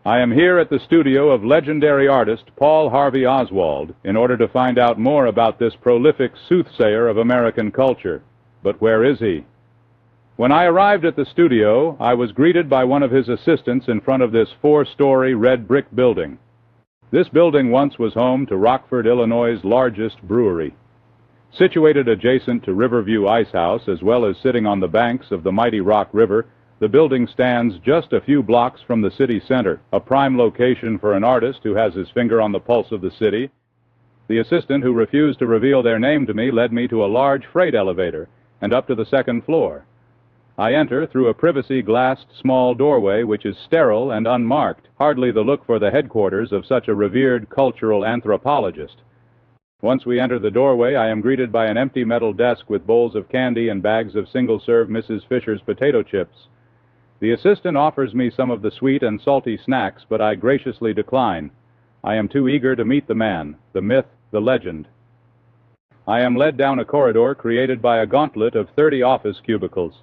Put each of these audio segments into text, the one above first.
I am here at the studio of legendary artist Paul Harvey Oswald in order to find out more about this prolific soothsayer of American culture. But where is he? When I arrived at the studio, I was greeted by one of his assistants in front of this 4-story red brick building. This building once was home to Rockford, Illinois' largest brewery. Situated adjacent to Riverview Ice House, as well as sitting on the banks of the mighty Rock River, the building stands just a few blocks from the city center, a prime location for an artist who has his finger on the pulse of the city. The assistant who refused to reveal their name to me led me to a large freight elevator and up to the second floor. I enter through a privacy-glassed small doorway which is sterile and unmarked, hardly the look for the headquarters of such a revered cultural anthropologist. Once we enter the doorway, I am greeted by an empty metal desk with bowls of candy and bags of single-serve Mrs. Fisher's potato chips. The assistant offers me some of the sweet and salty snacks, but I graciously decline. I am too eager to meet the man, the myth, the legend. I am led down a corridor created by a gauntlet of 30 office cubicles.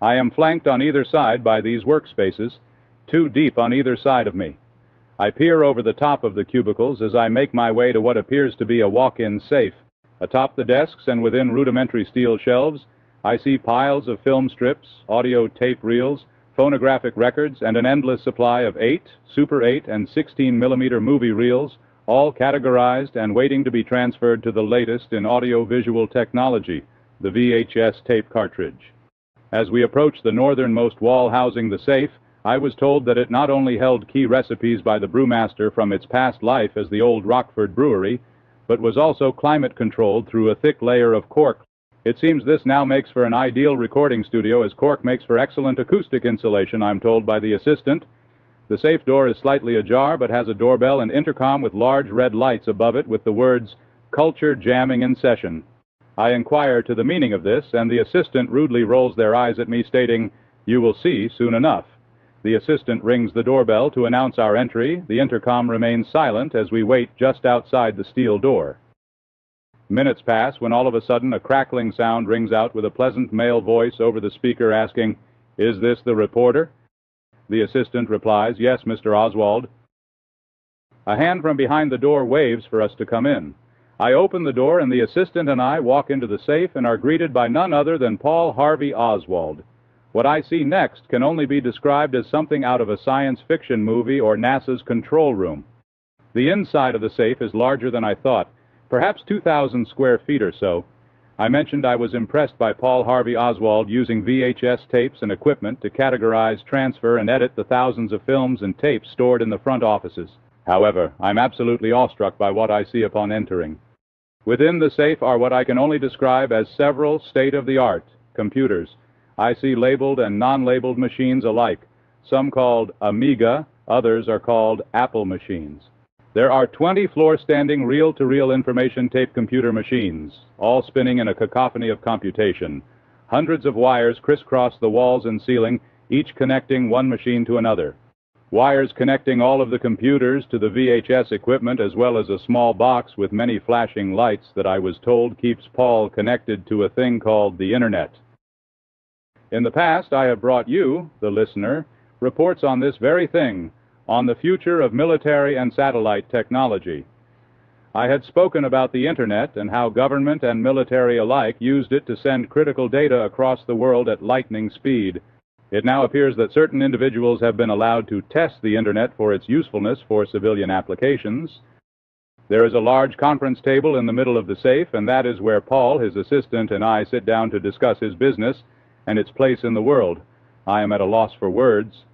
I am flanked on either side by these workspaces, 2 deep on either side of me. I peer over the top of the cubicles as I make my way to what appears to be a walk-in safe. Atop the desks and within rudimentary steel shelves, I see piles of film strips, audio tape reels, phonographic records, and an endless supply of 8, Super 8, and 16-millimeter movie reels, all categorized and waiting to be transferred to the latest in audio-visual technology, the VHS tape cartridge. As we approach the northernmost wall housing the safe, I was told that it not only held key recipes by the brewmaster from its past life as the old Rockford Brewery, but was also climate-controlled through a thick layer of cork. It seems this now makes for an ideal recording studio, as cork makes for excellent acoustic insulation, I'm told by the assistant. The safe door is slightly ajar, but has a doorbell and intercom with large red lights above it with the words, "Culture Jamming in Session." I inquire to the meaning of this, and the assistant rudely rolls their eyes at me, stating, "You will see soon enough." The assistant rings the doorbell to announce our entry. The intercom remains silent as we wait just outside the steel door. Minutes pass when all of a sudden a crackling sound rings out with a pleasant male voice over the speaker asking, "Is this the reporter?" The assistant replies, "Yes, Mr. Oswald." A hand from behind the door waves for us to come in. I open the door and the assistant and I walk into the safe and are greeted by none other than Paul Harvey Oswald. What I see next can only be described as something out of a science fiction movie or NASA's control room. The inside of the safe is larger than I thought. Perhaps 2,000 square feet or so. I mentioned I was impressed by Paul Harvey Oswald using VHS tapes and equipment to categorize, transfer, and edit the thousands of films and tapes stored in the front offices. However, I'm absolutely awestruck by what I see upon entering. Within the safe are what I can only describe as several state-of-the-art computers. I see labeled and non-labeled machines alike, some called Amiga, others are called Apple machines. There are 20 floor-standing reel-to-reel information tape computer machines, all spinning in a cacophony of computation. Hundreds of wires crisscross the walls and ceiling, each connecting one machine to another. Wires connecting all of the computers to the VHS equipment, as well as a small box with many flashing lights that I was told keeps Paul connected to a thing called the Internet. In the past, I have brought you, the listener, reports on this very thing, on the future of military and satellite technology. I had spoken about the Internet and how government and military alike used it to send critical data across the world at lightning speed. It now appears that certain individuals have been allowed to test the Internet for its usefulness for civilian applications. There is a large conference table in the middle of the safe, and that is where Paul, his assistant, and I sit down to discuss his business and its place in the world. I am at a loss for words.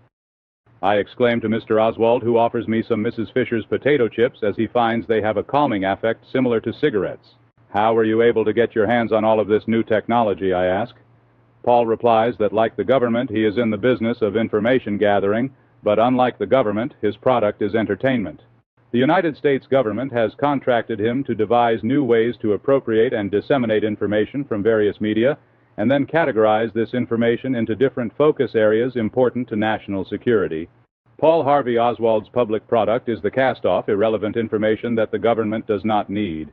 I exclaim to Mr. Oswald, who offers me some Mrs. Fisher's potato chips as he finds they have a calming effect similar to cigarettes. "How were you able to get your hands on all of this new technology?" I ask. Paul replies that, like the government, he is in the business of information gathering, but unlike the government, his product is entertainment. The United States government has contracted him to devise new ways to appropriate and disseminate information from various media, and then categorize this information into different focus areas important to national security. Paul Harvey Oswald's public product is the cast-off, irrelevant information that the government does not need.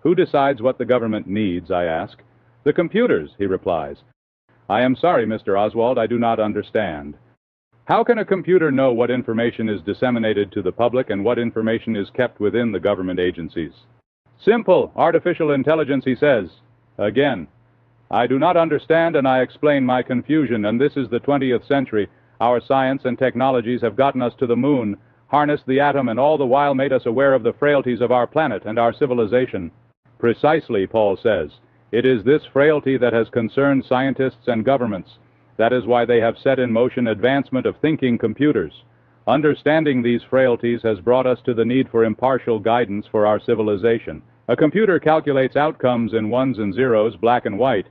"Who decides what the government needs?" I ask. "The computers," he replies. "I am sorry, Mr. Oswald, I do not understand." How can a computer know what information is disseminated to the public and what information is kept within the government agencies? Simple, artificial intelligence, he says. Again, I do not understand and I explain my confusion, and this is the 20th century. Our science and technologies have gotten us to the moon, harnessed the atom, and all the while made us aware of the frailties of our planet and our civilization. Precisely, Paul says. It is this frailty that has concerned scientists and governments. That is why they have set in motion advancement of thinking computers. Understanding these frailties has brought us to the need for impartial guidance for our civilization. A computer calculates outcomes in ones and zeros, black and white.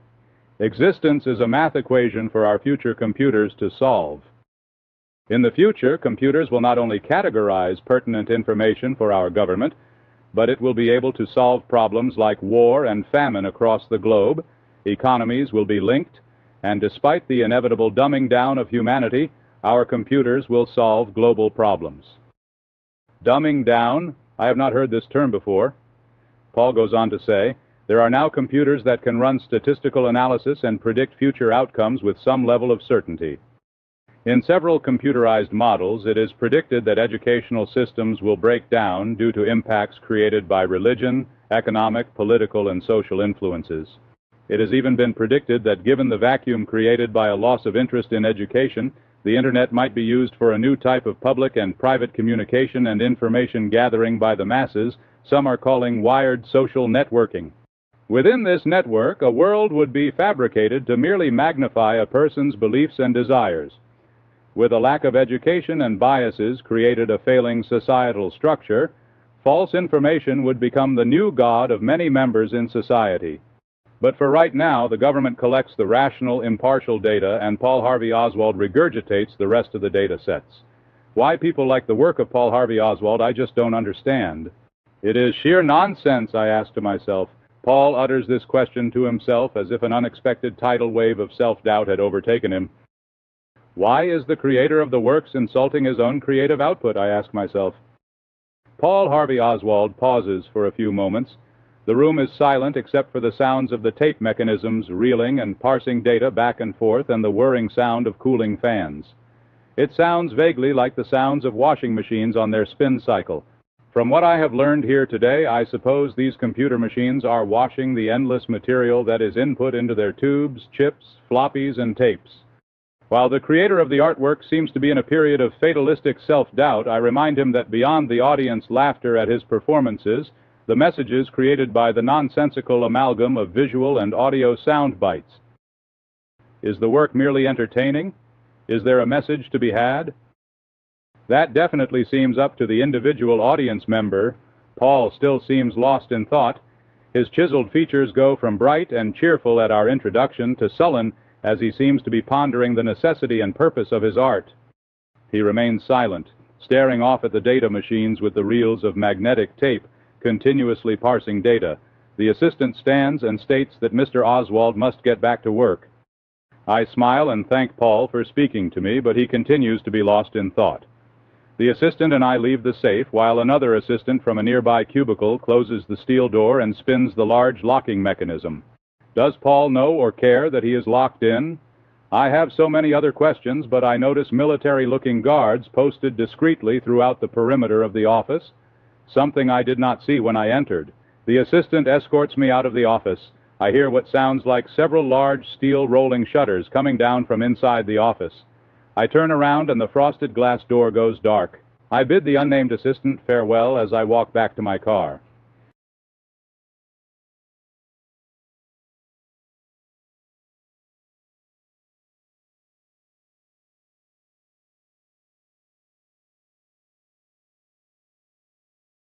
Existence is a math equation for our future computers to solve. In the future, computers will not only categorize pertinent information for our government, but it will be able to solve problems like war and famine across the globe. Economies will be linked, and despite the inevitable dumbing down of humanity, our computers will solve global problems. Dumbing down? I have not heard this term before. Paul goes on to say, there are now computers that can run statistical analysis and predict future outcomes with some level of certainty. In several computerized models, it is predicted that educational systems will break down due to impacts created by religion, economic, political, and social influences. It has even been predicted that given the vacuum created by a loss of interest in education, the Internet might be used for a new type of public and private communication and information gathering by the masses some are calling wired social networking. Within this network, a world would be fabricated to merely magnify a person's beliefs and desires. With a lack of education and biases created a failing societal structure, false information would become the new god of many members in society. But for right now, the government collects the rational, impartial data, and Paul Harvey Oswald regurgitates the rest of the data sets. Why people like the work of Paul Harvey Oswald, I just don't understand. It is sheer nonsense, I ask to myself. Paul utters this question to himself as if an unexpected tidal wave of self-doubt had overtaken him. Why is the creator of the works insulting his own creative output, I ask myself. Paul Harvey Oswald pauses for a few moments. The room is silent except for the sounds of the tape mechanisms reeling and parsing data back and forth and the whirring sound of cooling fans. It sounds vaguely like the sounds of washing machines on their spin cycle. From what I have learned here today, I suppose these computer machines are washing the endless material that is input into their tubes, chips, floppies, and tapes. While the creator of the artwork seems to be in a period of fatalistic self-doubt, I remind him that beyond the audience laughter at his performances, the messages created by the nonsensical amalgam of visual and audio sound bites. Is the work merely entertaining? Is there a message to be had? That definitely seems up to the individual audience member. Paul still seems lost in thought. His chiseled features go from bright and cheerful at our introduction to sullen as he seems to be pondering the necessity and purpose of his art. He remains silent, staring off at the data machines with the reels of magnetic tape, continuously parsing data. The assistant stands and states that Mr. Oswald must get back to work. I smile and thank Paul for speaking to me, but he continues to be lost in thought. The assistant and I leave the safe, while another assistant from a nearby cubicle closes the steel door and spins the large locking mechanism. Does Paul know or care that he is locked in? I have so many other questions, but I notice military-looking guards posted discreetly throughout the perimeter of the office, something I did not see when I entered. The assistant escorts me out of the office. I hear what sounds like several large steel rolling shutters coming down from inside the office. I turn around and the frosted glass door goes dark. I bid the unnamed assistant farewell as I walk back to my car.